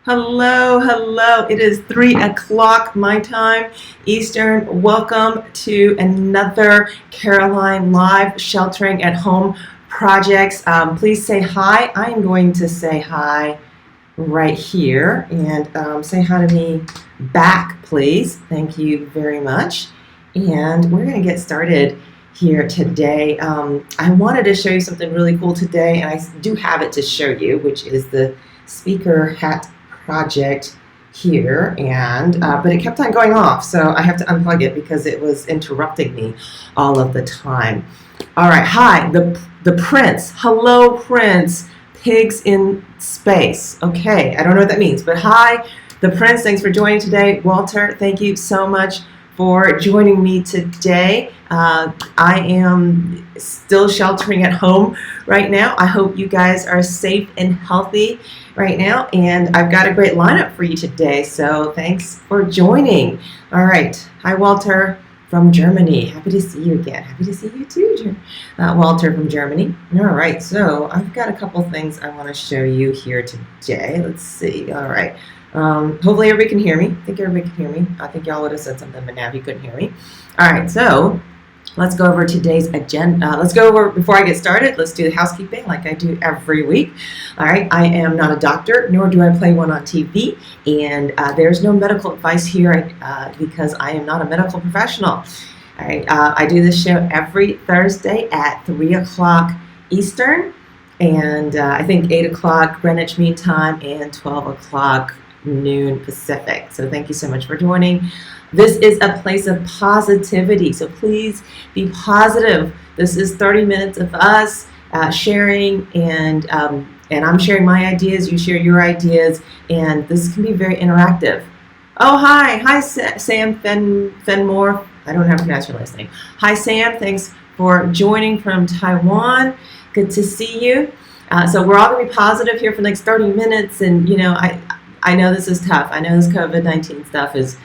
Hello, hello. It is 3 o'clock my time, Eastern. Welcome to another Caroline Live Sheltering at Home projects. Please say hi. I am going to say hi right here and say hi to me back, please. Thank you very much. And we're going to get started here today. I wanted to show you something really cool today, and I do have it to show you, which is the speaker hat project here, and but it kept on going off, so I have to unplug it because it was interrupting me all of the time. All right, hi, the Prince. Hello, Prince. Pigs in space. Okay, I don't know what that means, but hi, the Prince. Thanks for joining today. Walter, thank you so much for joining me today. I am still sheltering at home right now. I hope you guys are safe and healthy right now, and I've got a great lineup for you today, so thanks for joining. All right, hi Walter from Germany. Happy to see you again. Happy to see you too, Walter from Germany. All right, so I've got a couple things I want to show you here today. Let's see. All right. Hopefully everybody can hear me. I think everybody can hear me. I think y'all would have said something, but now you couldn't hear me. All right, so let's go over today's agenda. Let's go over, before I get started, let's do the housekeeping like I do every week. All right, I am not a doctor, nor do I play one on TV, and there's no medical advice here because I am not a medical professional. All right, I do this show every Thursday at 3 o'clock Eastern, and I think 8 o'clock Greenwich Mean Time and 12 o'clock noon Pacific. So thank you so much for joining. This is a place of positivity, so please be positive. This is 30 minutes of us sharing, and I'm sharing my ideas, you share your ideas, and this can be very interactive. Oh, hi Sam Fenmore. I don't have to pronounce your last name. Hi Sam, thanks for joining from Taiwan. Good to see you. So we're all going to be positive here for the next 30 minutes, and you know, I know this is tough. I know this COVID-19 stuff is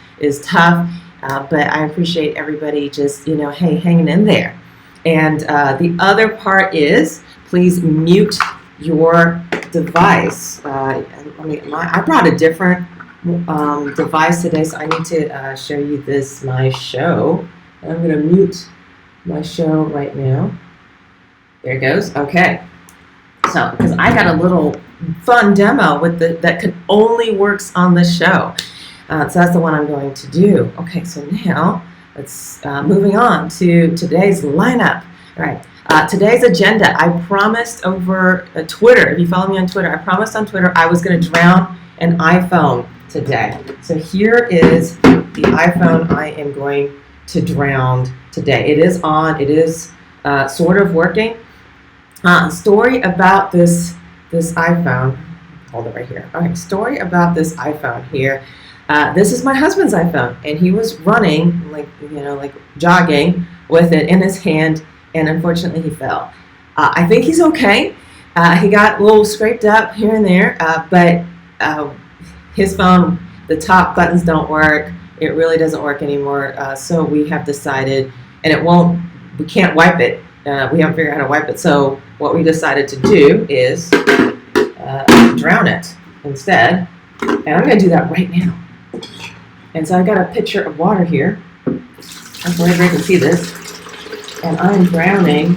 tough, but I appreciate everybody just, you know, hey, hanging in there. And the other part is, please mute your device. I brought a different device today, so I need to show you this, my show. I'm going to mute my show right now. There it goes. Okay. So, because I got a little fun demo with that could only works on the show. So that's the one I'm going to do. Okay, so now let's moving on to today's lineup. All right, today's agenda. I promised over Twitter. If you follow me on Twitter, I promised on Twitter I was going to drown an iPhone today. So here is the iPhone I am going to drown today. It is on. It is sort of working. Story about this iPhone. Hold it right here. All right, story about this iPhone here. This is my husband's iPhone, and he was running, like jogging with it in his hand, and unfortunately he fell. I think he's okay. He got a little scraped up here and there, but his phone, the top buttons don't work. It really doesn't work anymore. So we have decided, and we can't wipe it. We haven't figured out how to wipe it. So what we decided to do is drown it instead, and I'm going to do that right now. And so I've got a pitcher of water here. Hopefully everybody can see this. And I'm drowning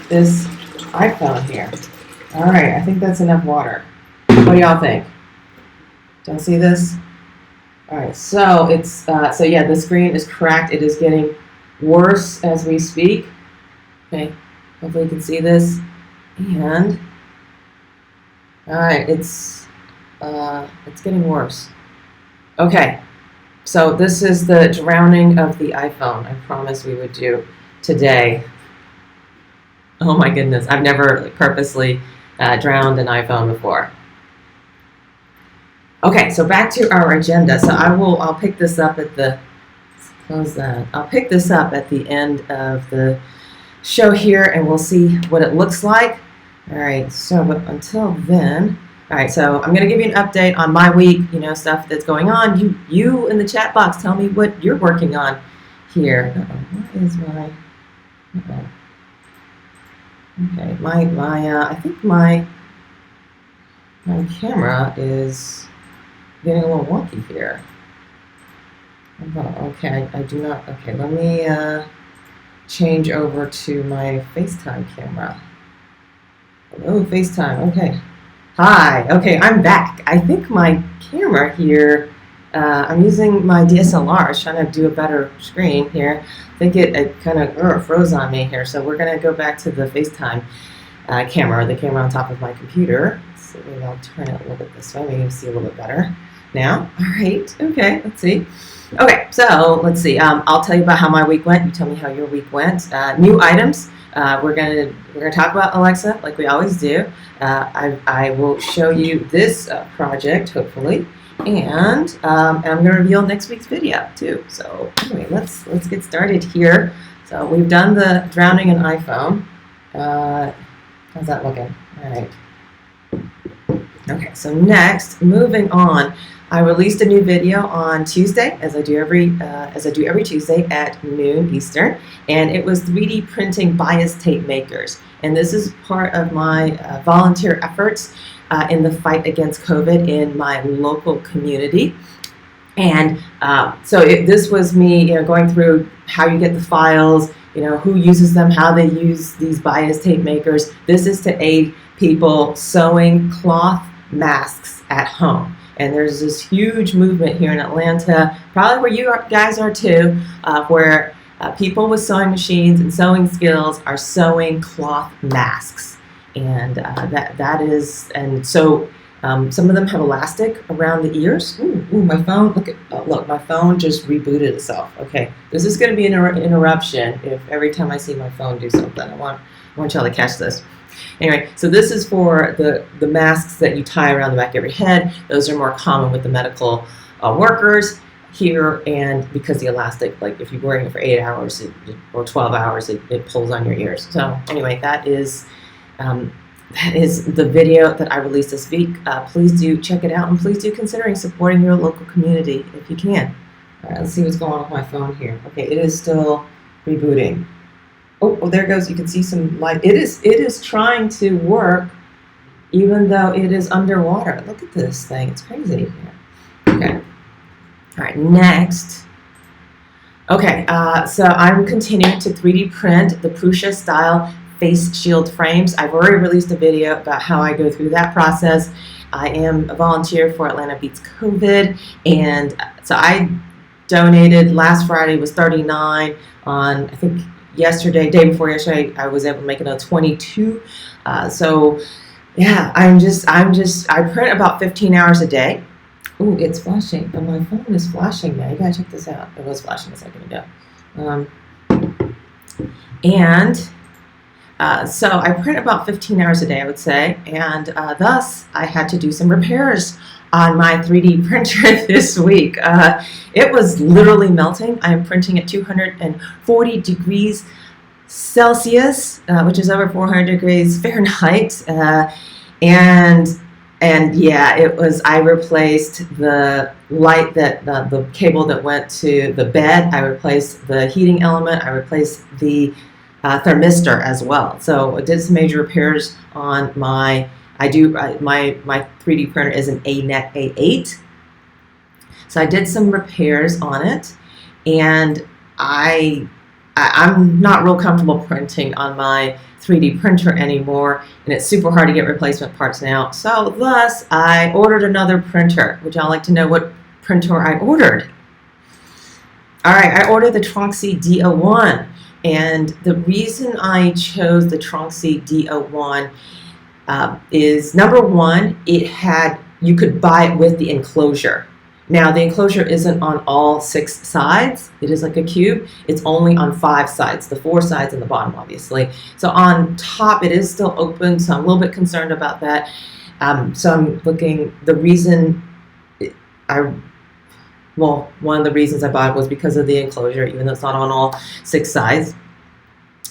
this iPhone here. All right, I think that's enough water. What do y'all think? Don't see this? All right, so it's so yeah, the screen is cracked. It is getting worse as we speak. Okay, hopefully you can see this. And all right, it's getting worse. Okay, so this is the drowning of the iPhone I promised we would do today. Oh my goodness, I've never purposely drowned an iPhone before. Okay, so back to our agenda. So I'll pick this up at the, close that. I'll pick this up at the end of the show here, and we'll see what it looks like. All right, so but until then, all right, so I'm going to give you an update on my week, stuff that's going on. You in the chat box, tell me what you're working on here. What is my, okay, I think my camera is getting a little wonky here. Oh, okay, I do not. Okay, let me change over to my FaceTime camera. Oh, FaceTime. Okay. Hi. Okay, I'm back. I think my camera here. I'm using my DSLR. I was trying to do a better screen here. I think it kind of froze on me here. So we're gonna go back to the FaceTime camera, the camera on top of my computer. So maybe I'll turn it a little bit this way. Maybe you can see a little bit better now. All right. Okay. Let's see. Okay, so let's see. I'll tell you about how my week went. You tell me how your week went. New items. We're gonna talk about Alexa like we always do. I will show you this project hopefully, and I'm gonna reveal next week's video too. So anyway, let's get started here. So we've done the drowning in iPhone. How's that looking? All right. Okay. So next, moving on. I released a new video on Tuesday, as I do every Tuesday at noon Eastern, and it was 3D printing bias tape makers. And this is part of my volunteer efforts in the fight against COVID in my local community. And so this was me, going through how you get the files, who uses them, how they use these bias tape makers. This is to aid people sewing cloth masks at home. And there's this huge movement here in Atlanta, probably where you guys are too, where people with sewing machines and sewing skills are sewing cloth masks. And so some of them have elastic around the ears. Ooh, my phone, look, my phone just rebooted itself. Okay, this is going to be an interruption if every time I see my phone do something. I want y'all to catch this. Anyway, so this is for the masks that you tie around the back of your head. Those are more common with the medical workers here, and because the elastic, like if you're wearing it for 8 hours or 12 hours, it pulls on your ears. So anyway, that is the video that I released this week. Please do check it out, and please do consider supporting your local community if you can. All right, let's see what's going on with my phone here. Okay, it is still rebooting. Oh, there it goes. You can see some light. It is trying to work even though it is underwater. Look at this thing. It's crazy. Okay. All right, next. Okay, so I'm continuing to 3D print the Prusa style face shield frames. I've already released a video about how I go through that process. I am a volunteer for Atlanta Beats COVID, and so I donated. Last Friday was 39. On, I think, day before yesterday, I was able to make another 22. So yeah, I print about 15 hours a day. Ooh, it's flashing. Oh, my phone is flashing now. You gotta check this out. It was flashing a second ago. So I print about 15 hours a day, I would say, and thus I had to do some repairs on my 3D printer this week. It was literally melting. I am printing at 240 degrees Celsius, which is over 400 degrees Fahrenheit, and yeah, it was. I replaced the light the cable that went to the bed. I replaced the heating element. I replaced the thermistor as well. So I did some major repairs on my. My 3D printer is an ANET A8. So I did some repairs on it, and I'm not real comfortable printing on my 3D printer anymore, and it's super hard to get replacement parts now. So thus, I ordered another printer. Would y'all like to know what printer I ordered? All right, I ordered the Tronxy D01, and the reason I chose the Tronxy D01 is number one, you could buy it with the enclosure. Now the enclosure isn't on all 6 sides. It is like a cube. It's only on 5 sides, the 4 sides and the bottom, obviously. So on top, it is still open. So I'm a little bit concerned about that. So I'm looking. One of the reasons I bought it was because of the enclosure, even though it's not on all 6 sides.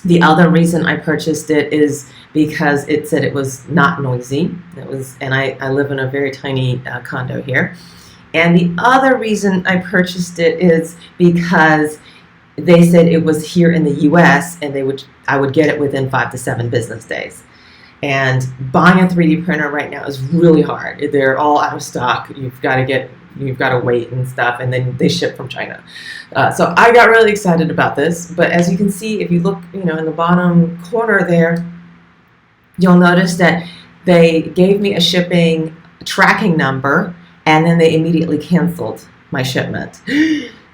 The other reason I purchased it is because it said it was not noisy. And I live in a very tiny condo here. And the other reason I purchased it is because they said it was here in the U.S. and I would get it within 5 to 7 business days. And buying a 3D printer right now is really hard. They're all out of stock. You've got to wait and stuff, and then they ship from China. So I got really excited about this. But as you can see, if you look, in the bottom corner there, you'll notice that they gave me a shipping tracking number, and then they immediately canceled my shipment.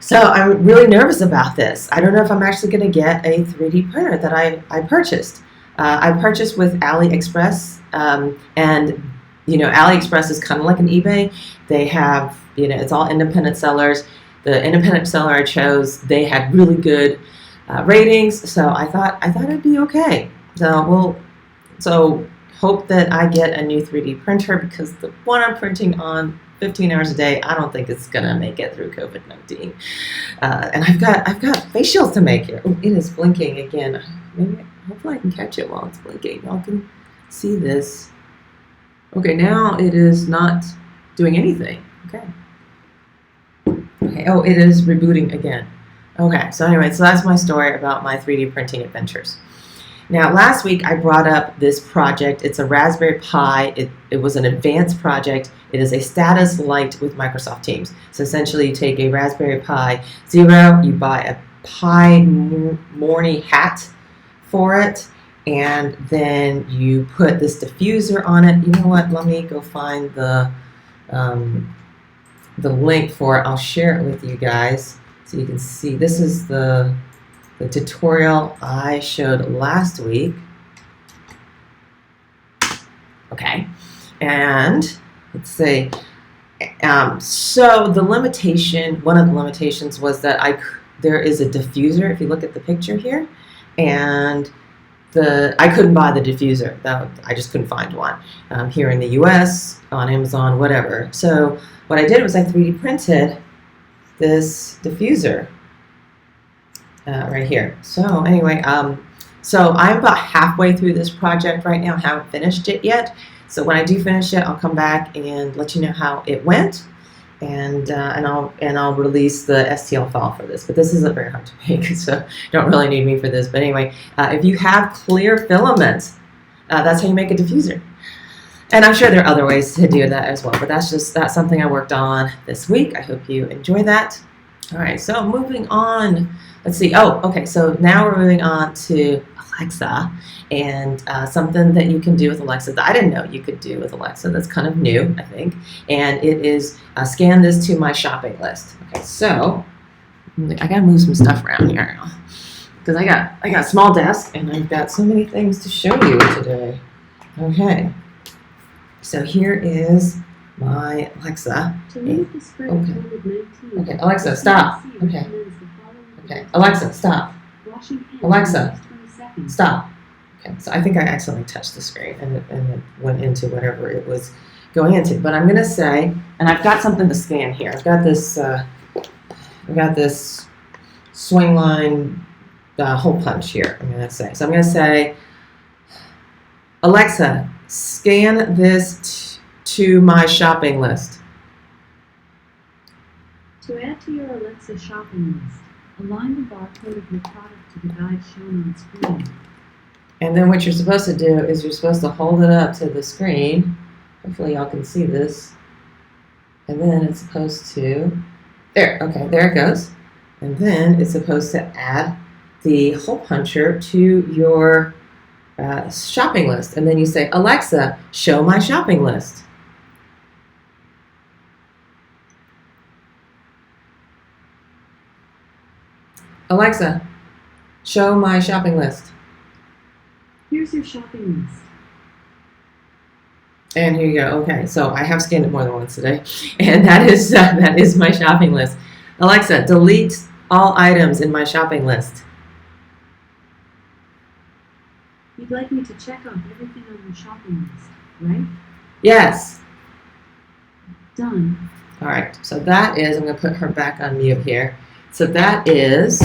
So I'm really nervous about this. I don't know if I'm actually going to get a 3D printer that I purchased. I purchased with AliExpress, and AliExpress is kind of like an eBay. They have, it's all independent sellers. The independent seller I chose, they had really good ratings, so I thought it'd be okay. So hope that I get a new 3D printer, because the one I'm printing on 15 hours a day, I don't think it's gonna make it through COVID-19. And I've got face shields to make here. Oh, it is blinking again. Hopefully I can catch it while it's blinking. Y'all can see this. Okay, now it is not doing anything. Okay. Oh, it is rebooting again. Okay, so anyway, so that's my story about my 3D printing adventures. Now, last week I brought up this project. It's a Raspberry Pi. It was an advanced project. It is a status light with Microsoft Teams. So essentially you take a Raspberry Pi Zero, you buy a Pi Morning hat for it, and then you put this diffuser on it. You know what? Let me go find the link for it. I'll share it with you guys so you can see. This is the tutorial I showed last week. Okay, and let's see. So the limitation, one of the limitations was that there is a diffuser. If you look at the picture here, and I couldn't buy the diffuser. I just couldn't find one here in the U.S. on Amazon, whatever. So what I did was I 3D printed this diffuser right here. So anyway, so I'm about halfway through this project right now. I haven't finished it yet. So when I do finish it, I'll come back and let you know how it went, and I'll release the STL file for this. But this isn't very hard to make, so you don't really need me for this. But anyway, if you have clear filaments, that's how you make a diffuser. And I'm sure there are other ways to do that as well. But that's something I worked on this week. I hope you enjoy that. All right, so moving on. Let's see. Oh, okay. So now we're moving on to Alexa, and something that you can do with Alexa that I didn't know you could do with Alexa. That's kind of new, I think. And it is scan this to my shopping list. Okay, so I gotta move some stuff around here because I got a small desk and I've got so many things to show you today. Okay, so here is my Alexa. Okay, Alexa, stop. Okay, Alexa, stop. Alexa, stop. Okay, so I think I accidentally touched the screen and it went into whatever it was going into. But I'm gonna say, and I've got something to scan here. I've got this swing line hole punch here. I'm gonna say. So I'm gonna say, Alexa, scan this to my shopping list. To add to your Alexa shopping list, align the barcode of your product to the guide shown on screen. And then what you're supposed to do is you're supposed to hold it up to the screen. Hopefully y'all can see this. And then it's supposed to, there, okay, there it goes. And then it's supposed to add the hole puncher to your shopping list. And then you say, Alexa, show my shopping list. Alexa, show my shopping list. Here's your shopping list. And here you go. Okay, so I have scanned it more than once today, and that is my shopping list. Alexa, delete all items in my shopping list. You'd like me to check off everything on your shopping list, right? Yes. Done. All right, so that is, I'm going to put her back on mute here. So that is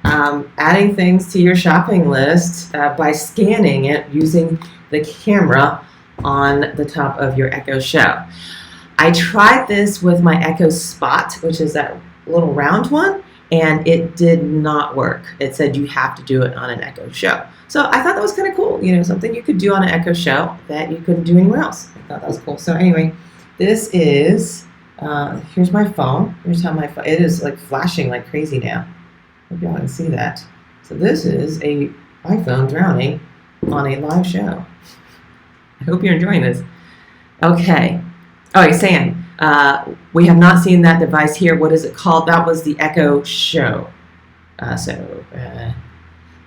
adding things to your shopping list by scanning it using the camera on the top of your Echo Show. I tried this with my Echo Spot, which is that little round one, and it did not work. It said you have to do it on an Echo Show. So I thought that was kind of cool, something you could do on an Echo Show that you couldn't do anywhere else. I thought that was cool. So anyway, this is, here's my phone. Here's how my phone, it is like flashing like crazy now. Hope y'all can see that. So this is a iPhone drowning on a live show. I hope you're enjoying this. Okay. Oh, he's saying, we have not seen that device here. What is it called? That was the Echo Show.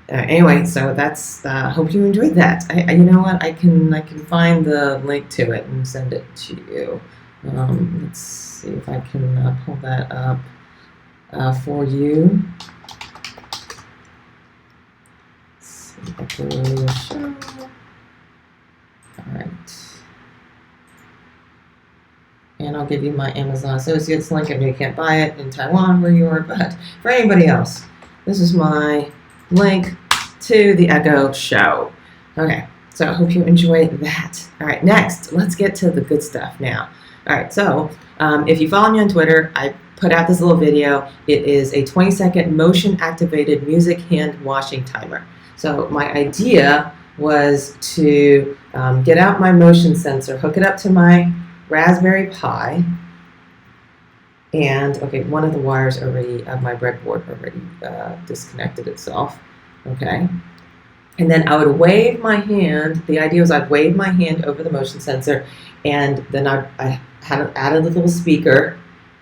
Anyway, so that's, hope you enjoyed that. You know what? I can find the link to it and send it to you. Let's see if I can pull that up for you. Let's see, Echo Show. All right. And I'll give you my Amazon Associates link. I know you can't buy it in Taiwan where you are, but for anybody else, this is my link to the Echo Show. Okay, so I hope you enjoy that. All right, next, let's get to the good stuff now. All right, so if you follow me on Twitter, I put out this little video. It is a 20-second motion-activated music hand washing timer. So my idea was to get out my motion sensor, hook it up to my Raspberry Pi, and okay, one of the wires already of my breadboard already disconnected itself. Okay, and then I would wave my hand. The idea was I'd wave my hand over the motion sensor, and then I had added a little speaker,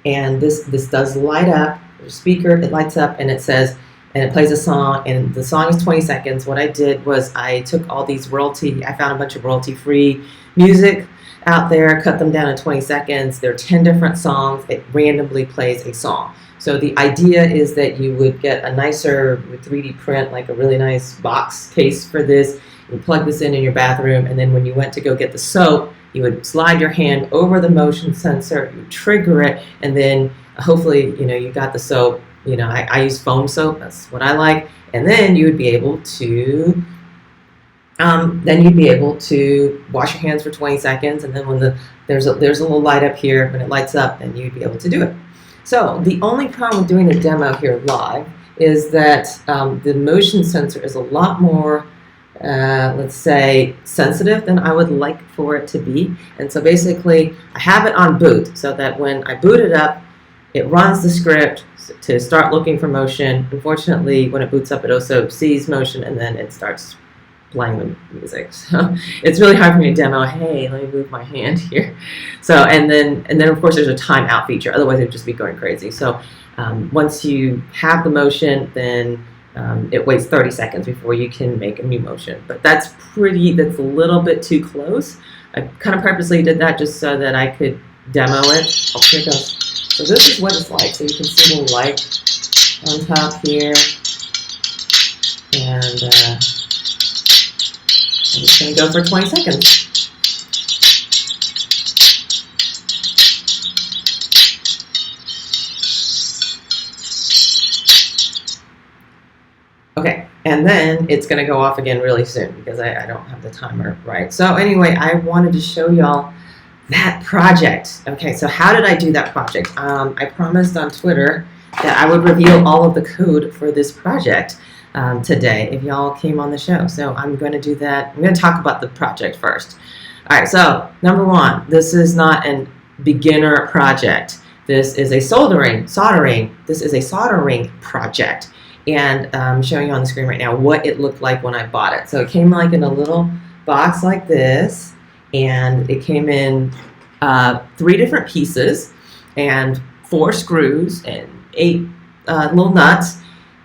and this does light up. The speaker, it lights up, and it says, and it plays a song, and the song is 20 seconds. What I did was I took all these I found a bunch of royalty-free music out there, cut them down in 20 seconds. There are 10 different songs. It randomly plays a song. So the idea is that you would get a nicer 3D print, like a really nice box case for this. You plug this in your bathroom, and then when you went to go get the soap, you would slide your hand over the motion sensor, you trigger it, and then hopefully, you got the soap. I use foam soap. That's what I like. And then you would be able to wash your hands for 20 seconds, and then when there's a little light up here, when it lights up, then you'd be able to do it. So the only problem with doing a demo here live is that the motion sensor is a lot more, let's say, sensitive than I would like for it to be. And so basically, I have it on boot so that when I boot it up, it runs the script to start looking for motion. Unfortunately, when it boots up, it also sees motion, and then it starts playing the music. So it's really hard for me to demo, hey, let me move my hand here. So, and then of course there's a timeout feature, otherwise it would just be going crazy. So once you have the motion, then it waits 30 seconds before you can make a new motion. But that's a little bit too close. I kind of purposely did that just so that I could demo it. Oh, here it goes. So this is what it's like. So you can see the light on top here. And I'm just going to go for 20 seconds. Okay, and then it's going to go off again really soon because I don't have the timer right. So anyway, I wanted to show y'all that project. Okay, so how did I do that project? I promised on Twitter that I would reveal all of the code for this project today if y'all came on the show. So I'm going to do that. I'm going to talk about the project first. All right, so number one, this is not a beginner project. This is a soldering project. And I'm showing you on the screen right now what it looked like when I bought it. So it came like in a little box like this, and it came in 3 different pieces and 4 screws and 8 little nuts.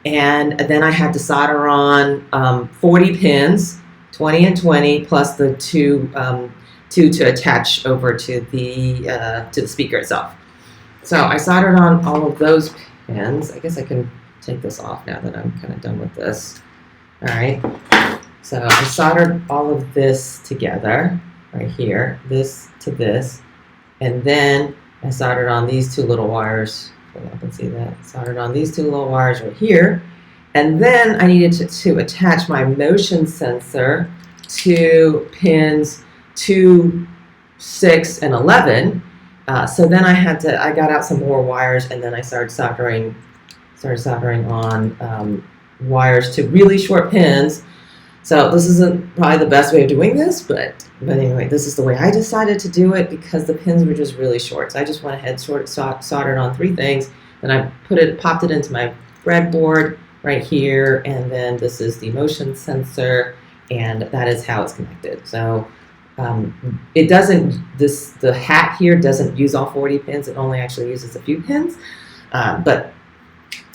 And then I had to solder on 40 pins, 20 and 20, plus the two to attach over to the speaker itself. So I soldered on all of those pins. I guess I can take this off now that I'm kind of done with this. All right. So I soldered all of this together right here, this to this, and then I soldered on these 2 little wires. I can see that. Soldered on these 2 little wires right here. And then I needed to attach my motion sensor to pins 2, 6, and 11. So then I got out some more wires, and then I started soldering started soldering on wires to really short pins. So this isn't probably the best way of doing this, but anyway, this is the way I decided to do it because the pins were just really short. So I just went ahead, soldered on 3 things, then I popped it into my breadboard right here, and then this is the motion sensor, and that is how it's connected. So it doesn't, the hat here doesn't use all 40 pins. It only actually uses a few pins, but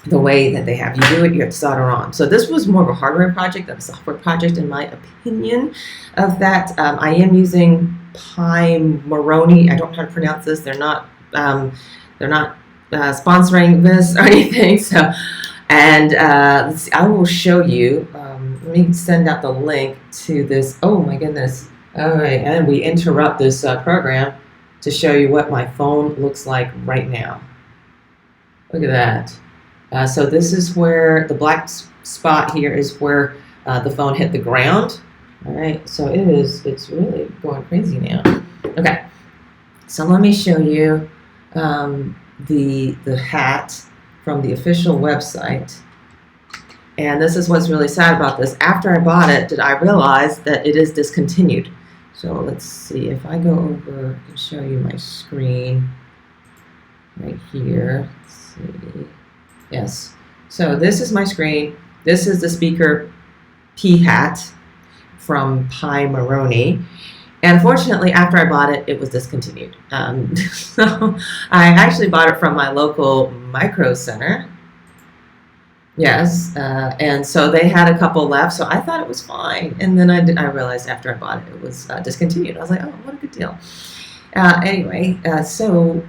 the way that they have you do it, you have to solder on. So this was more of a hardware project than a software project, in my opinion. Of that, I am using Pi Moroni. I don't know how to pronounce this. They're not sponsoring this or anything. So, and let's see, I will show you. Let me send out the link to this. Oh my goodness! All right, and we interrupt this program to show you what my phone looks like right now. Look at that. So this is where the black spot here is where the phone hit the ground. All right, so it's really going crazy now. Okay, so let me show you the hat from the official website. And this is what's really sad about this. After I bought it, did I realize that it is discontinued. So let's see, if I go over and show you my screen right here. Let's see. Yes, so this is my screen. This is the speaker P hat from Pi Moroni. And fortunately, after I bought it, it was discontinued. So I actually bought it from my local micro center. Yes, and so they had a couple left, so I thought it was fine. And then I realized after I bought it, it was discontinued. I was like, oh, what a good deal. Anyway, so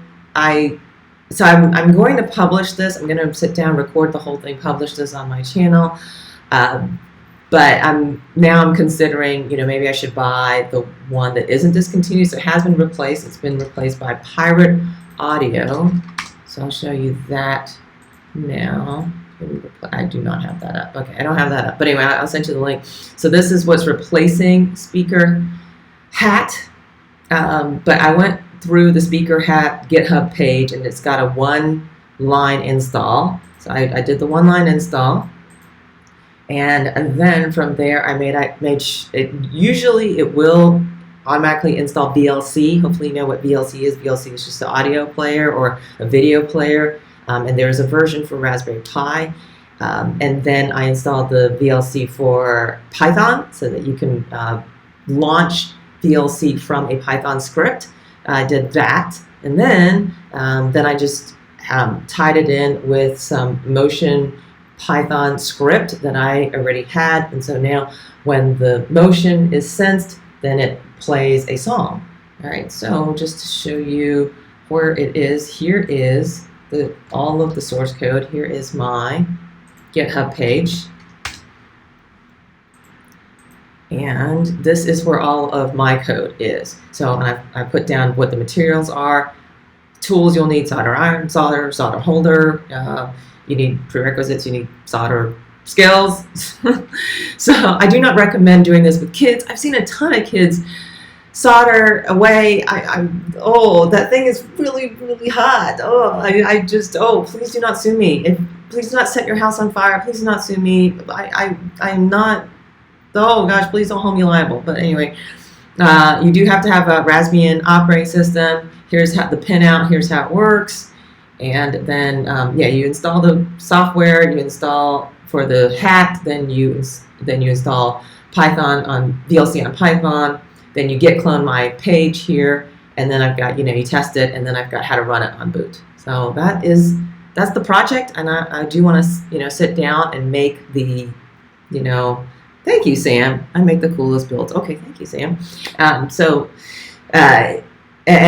I'm going to publish this. I'm going to sit down, record the whole thing, publish this on my channel. But I'm considering, maybe I should buy the one that isn't discontinued. So it has been replaced. It's been replaced by Pirate Audio. So I'll show you that now. I do not have that up. Okay, I don't have that up. But anyway, I'll send you the link. So this is what's replacing speaker hat. But I went through the speaker hat GitHub page, and it's got a 1-line install. So I did the 1-line install, and then from there I made it. Usually it will automatically install VLC. Hopefully you know what VLC is. VLC is just an audio player or a video player, and there's a version for Raspberry Pi. And then I installed the VLC for Python so that you can launch VLC from a Python script. I did that, and then I just tied it in with some motion Python script that I already had, and so now when the motion is sensed, then it plays a song. All right, so just to show you where it is, here is all of the source code. Here is my GitHub page. And this is where all of my code is. So I put down what the materials are, tools you'll need: solder iron, solder holder. You need prerequisites, you need solder skills. So I do not recommend doing this with kids. I've seen a ton of kids solder away. Oh, that thing is really, really hot. Oh, please do not sue me. Please do not set your house on fire. Please do not sue me. I'm not. Oh gosh, please don't hold me liable. But anyway, you do have to have a Raspbian operating system. Here's how the pinout. Here's how it works. And then you install the software. You install for the hat. Then you install Python on VLC on Python. Then you git clone my page here. And then I've got you test it. And then I've got how to run it on boot. So that's the project. And I do want to sit down and make the Thank you, Sam. I make the coolest builds. Okay, thank you, Sam. And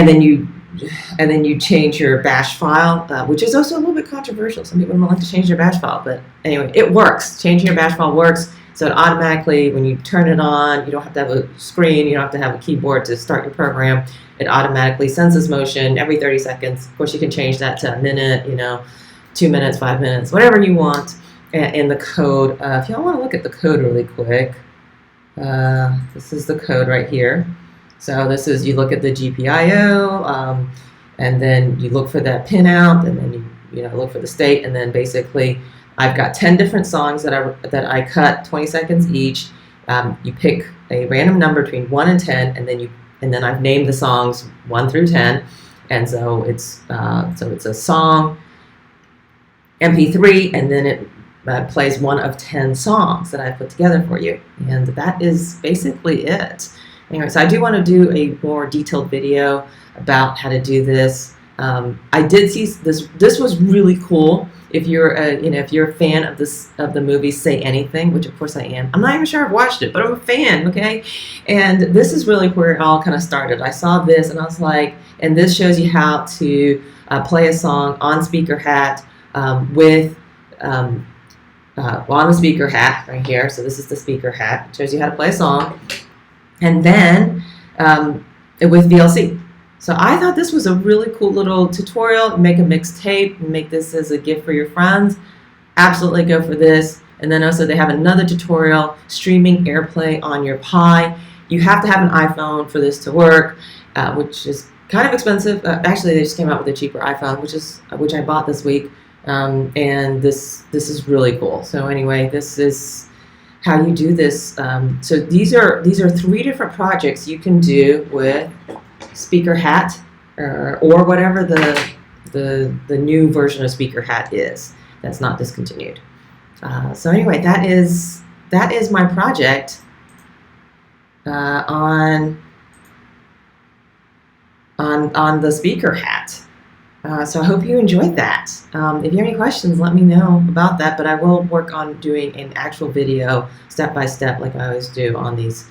then you change your bash file, which is also a little bit controversial. Some people don't like to change their bash file, but anyway, it works. Changing your bash file works. So it automatically, when you turn it on, you don't have to have a screen, you don't have to have a keyboard to start your program. It automatically senses motion every 30 seconds. Of course, you can change that to a minute, 2 minutes, 5 minutes, whatever you want. In the code, if y'all want to look at the code really quick, this is the code right here. So this is, you look at the GPIO, and then you look for that pinout, and then look for the state, and then basically I've got 10 different songs that I cut 20 seconds each. You pick a random number between 1 and 10, and then I've named the songs 1 through 10, and so it's a song MP3, and then it plays one of 10 songs that I put together for you, and that is basically it. Anyway, so I do want to do a more detailed video about how to do this. I did see this. This was really cool. If you're a fan of the movie Say Anything, which of course I am. I'm not even sure I've watched it, but I'm a fan. Okay, and this is really where it all kind of started. I saw this and I was like, and this shows you how to play a song on speaker hat with. On the speaker hat right here. So this is the speaker hat. It shows you how to play a song. And then with VLC. So I thought this was a really cool little tutorial. Make a mixtape, make this as a gift for your friends. Absolutely go for this. And then also they have another tutorial, streaming AirPlay on your Pi. You have to have an iPhone for this to work, which is kind of expensive. Actually, they just came out with a cheaper iPhone, which I bought this week. And this is really cool. So anyway, this is how you do this. So these are 3 different projects you can do with Speaker Hat or whatever the new version of Speaker Hat is that's not discontinued. So anyway, that is my project on the Speaker Hat. So I hope you enjoyed that. If you have any questions, let me know about that, but I will work on doing an actual video step by step like I always do on this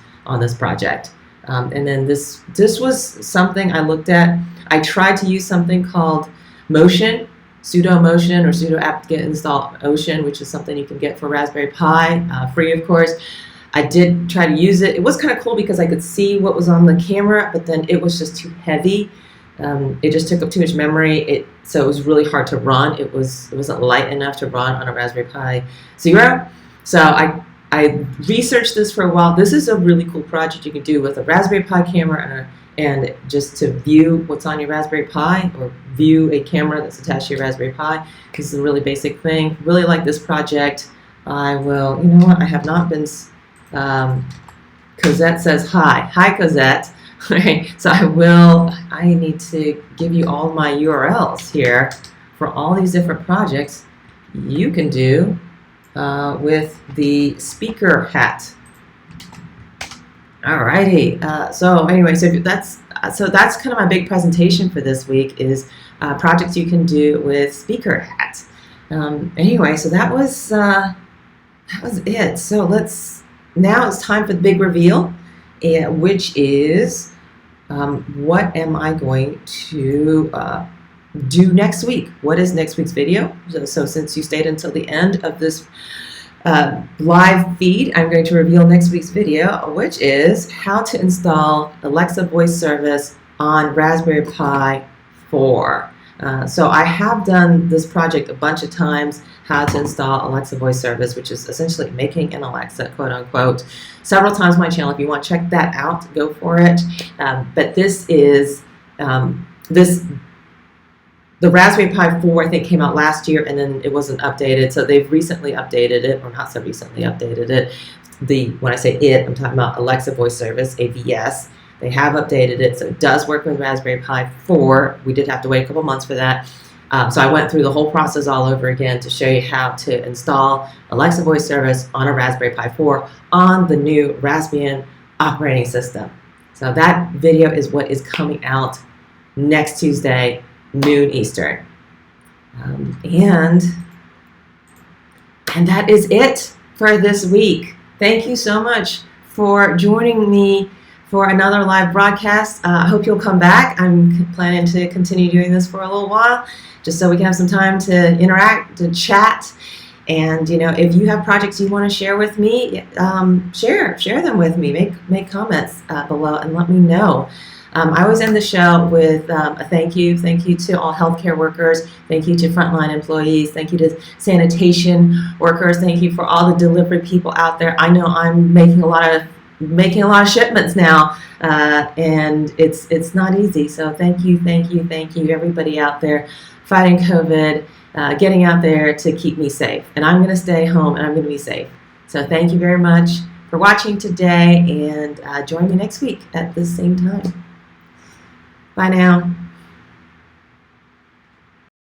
project. And then this was something I looked at. I tried to use something called Motion, sudo Motion or sudo apt-get install Ocean, which is something you can get for Raspberry Pi, free of course. I did try to use it. It was kind of cool because I could see what was on the camera, but then it was just too heavy. It just took up too much memory, so it was really hard to run. It wasn't light enough to run on a Raspberry Pi Zero. So I researched this for a while. This is a really cool project you can do with a Raspberry Pi camera and just to view what's on your Raspberry Pi or view a camera that's attached to your Raspberry Pi. This is a really basic thing. Really like this project. I will, you know what, I have not been, Cosette says hi. Hi, Cosette. Right, so I need to give you all my URLs here for all these different projects you can do with the Speaker Hat. Alrighty, so anyway, so that's kind of my big presentation for this week is projects you can do with Speaker Hat. Anyway, so that was it. So now it's time for the big reveal, which is what am I going to do next week? What is next week's video? So since you stayed until the end of this live feed, I'm going to reveal next week's video, which is how to install Alexa voice service on Raspberry Pi 4. So I have done this project a bunch of times, how to install Alexa voice service, which is essentially making an Alexa, quote unquote, several times on my channel. If you want to check that out, go for it. But this is, the Raspberry Pi 4, I think, came out last year, and then it wasn't updated. So they've recently updated it, or not so recently updated it. When I say it, I'm talking about Alexa voice service, AVS. They have updated it, so it does work with Raspberry Pi 4. We did have to wait a couple months for that. So I went through the whole process all over again to show you how to install Alexa voice service on a Raspberry Pi 4 on the new Raspbian operating system. So that video is what is coming out next Tuesday, noon Eastern. And that is it for this week. Thank you so much for joining me for another live broadcast. I hope you'll come back. I'm planning to continue doing this for a little while, just so we can have some time to interact, to chat. And if you have projects you want to share with me, share them with me. Make comments below and let me know. I always end the show with a thank you. Thank you to all healthcare workers. Thank you to frontline employees. Thank you to sanitation workers. Thank you for all the delivery people out there. I know I'm making a lot of shipments now, and it's not easy. So thank you, everybody out there fighting COVID, getting out there to keep me safe. And I'm going to stay home and I'm going to be safe. So thank you very much for watching today, and join me next week at the same time. Bye now.